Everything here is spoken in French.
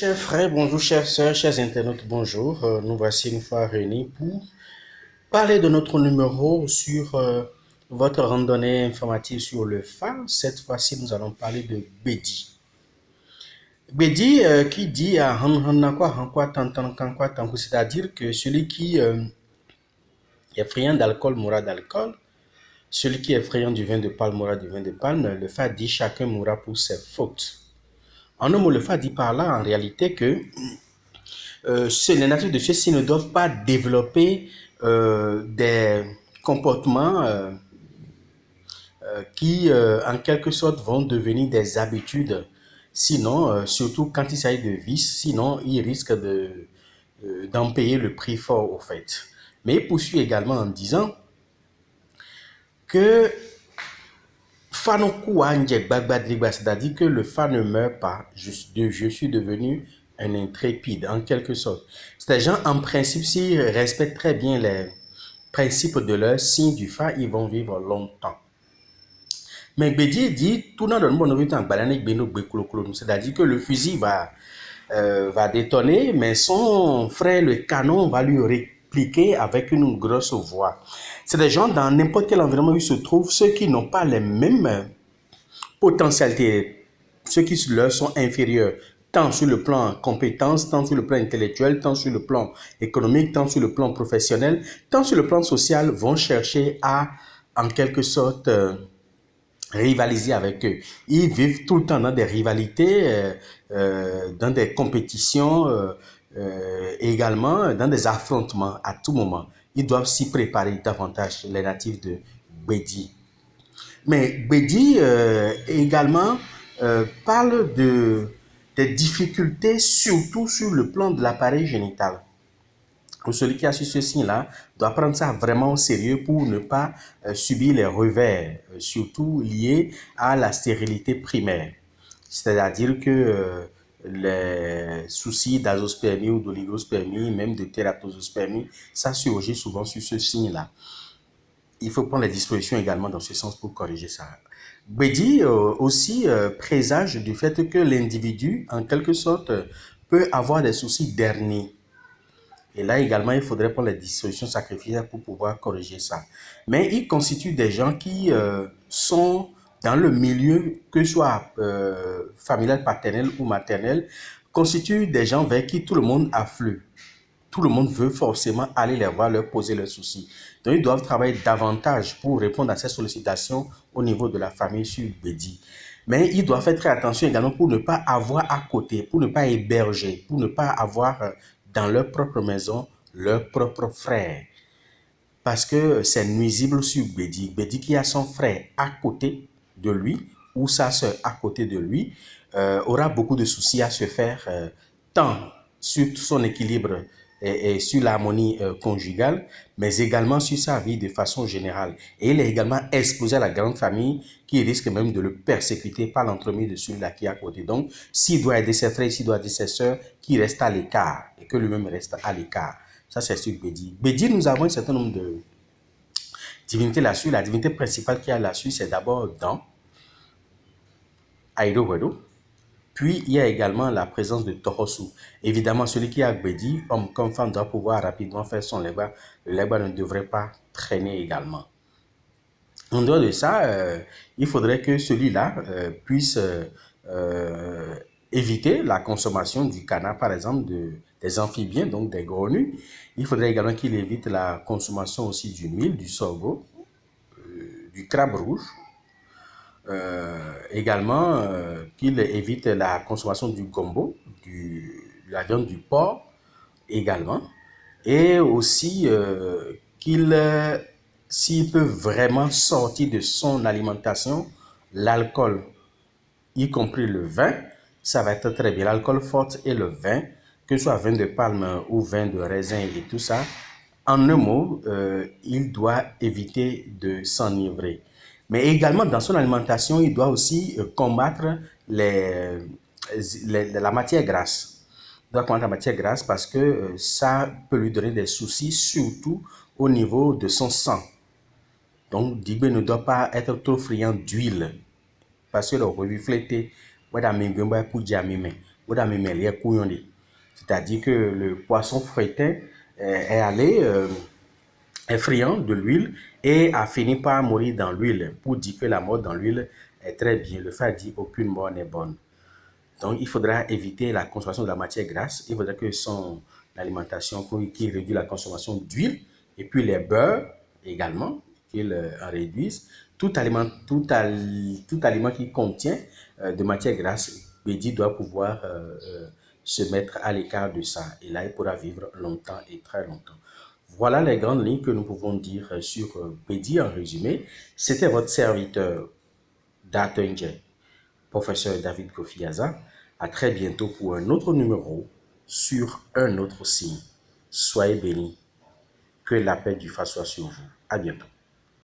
Chers frères, bonjour, chères sœurs, chers internautes, bonjour. Nous voici une fois réunis pour parler de notre numéro sur votre randonnée informative sur le phare. Cette fois-ci, nous allons parler de Bédi. Bédi qui dit à c'est-à-dire que celui qui est friand d'alcool mourra d'alcool, celui qui est friand du vin de palme mourra du vin de palme. Le phare dit chacun mourra pour ses fautes. En un mot, le phare dit par là en réalité que les natifs de ceux-ci ne doivent pas développer des comportements qui, en quelque sorte, vont devenir des habitudes. Sinon, surtout quand il s'agit de vices, sinon, ils risquent d'en payer le prix fort, au fait. Mais il poursuit également en disant que c'est-à-dire que le fa ne meurt pas. Je suis devenu un intrépide, en quelque sorte. Ces gens, en principe, s'ils respectent très bien les principes de leur signe du fa, ils vont vivre longtemps. Mais Bédier dit, c'est-à-dire que le fusil va détonner, mais son frère, le canon, va lui répliquer avec une grosse voix. C'est des gens, dans n'importe quel environnement où ils se trouvent, ceux qui n'ont pas les mêmes potentialités, ceux qui leur sont inférieurs, tant sur le plan compétence, tant sur le plan intellectuel, tant sur le plan économique, tant sur le plan professionnel, tant sur le plan social, vont chercher à, en quelque sorte, rivaliser avec eux. Ils vivent tout le temps dans des rivalités, dans des compétitions, également dans des affrontements à tout moment. Ils doivent s'y préparer davantage, les natifs de Bédi. Mais Bédi également parle des difficultés, surtout sur le plan de l'appareil génital. Celui qui a su ce signe-là doit prendre ça vraiment au sérieux pour ne pas subir les revers, surtout liés à la stérilité primaire. C'est-à-dire que les soucis d'azospermie ou d'oligospermie, même de tératosospermie, ça surgit souvent sur ce signe-là. Il faut prendre les dispositions également dans ce sens pour corriger ça. Bédi aussi présage du fait que l'individu, en quelque sorte, peut avoir des soucis d'hernie. Et là également, il faudrait prendre les dispositions sacrificielles pour pouvoir corriger ça. Mais il constitue des gens qui sont dans le milieu, que ce soit familial, paternel ou maternel, constituent des gens vers qui tout le monde afflue. Tout le monde veut forcément aller les voir, leur poser leurs soucis. Donc, ils doivent travailler davantage pour répondre à ces sollicitations au niveau de la famille sur Bédi. Mais ils doivent faire très attention également pour ne pas avoir à côté, pour ne pas héberger, pour ne pas avoir dans leur propre maison leur propre frère. Parce que c'est nuisible sur Bédi. Bédi qui a son frère à côté de lui ou sa soeur à côté de lui aura beaucoup de soucis à se faire tant sur son équilibre et sur l'harmonie conjugale, mais également sur sa vie de façon générale. Et il est également exposé à la grande famille qui risque même de le persécuter par l'entremise de celui-là qui est à côté. Donc, s'il doit aider ses frères, s'il doit aider ses sœurs, qu'il reste à l'écart et que lui-même reste à l'écart. Ça, c'est sur Bédi. Bédi, nous avons un certain nombre de divinités là-dessus. La divinité principale qu'il y a là-dessus, c'est d'abord Dan, Aido Wedo. Puis, il y a également la présence de Tohosu. Évidemment, celui qui a Bédi, homme comme femme, doit pouvoir rapidement faire son lèvre. Le lèvre ne devrait pas traîner également. En dehors de ça, il faudrait que celui-là puisse éviter la consommation du canard, par exemple, des amphibiens, donc des grenouilles. Il faudrait également qu'il évite la consommation aussi du mil, du sorgho, du crabe rouge. Également qu'il évite la consommation du gombo, de la viande du porc également, et aussi qu'il, s'il peut vraiment sortir de son alimentation l'alcool, y compris le vin, ça va être très bien. L'alcool fort et le vin, que ce soit vin de palme ou vin de raisin et tout ça, en un mot, il doit éviter de s'enivrer. Mais également, dans son alimentation, il doit aussi combattre la matière grasse. Il doit combattre la matière grasse parce que ça peut lui donner des soucis, surtout au niveau de son sang. Donc, Dibé ne doit pas être trop friand d'huile parce que le reflété, C'est-à-dire que le poisson feuilletin est allé est friand de l'huile et a fini par mourir dans l'huile. Pour dire que la mort dans l'huile est très bien, le fait dit aucune mort n'est bonne. Donc, il faudra éviter la consommation de la matière grasse. Il faudra que son alimentation qui réduit la consommation d'huile et puis les beurres également, qu'il en réduise. Tout aliment qui contient de matière grasse, Bédi doit pouvoir se mettre à l'écart de ça. Et là, il pourra vivre longtemps et très longtemps. Voilà les grandes lignes que nous pouvons dire sur Bédi en résumé. C'était votre serviteur Datenje, professeur David Kofiaza. À très bientôt pour un autre numéro sur un autre signe. Soyez bénis. Que la paix du Fa soit sur vous. À bientôt.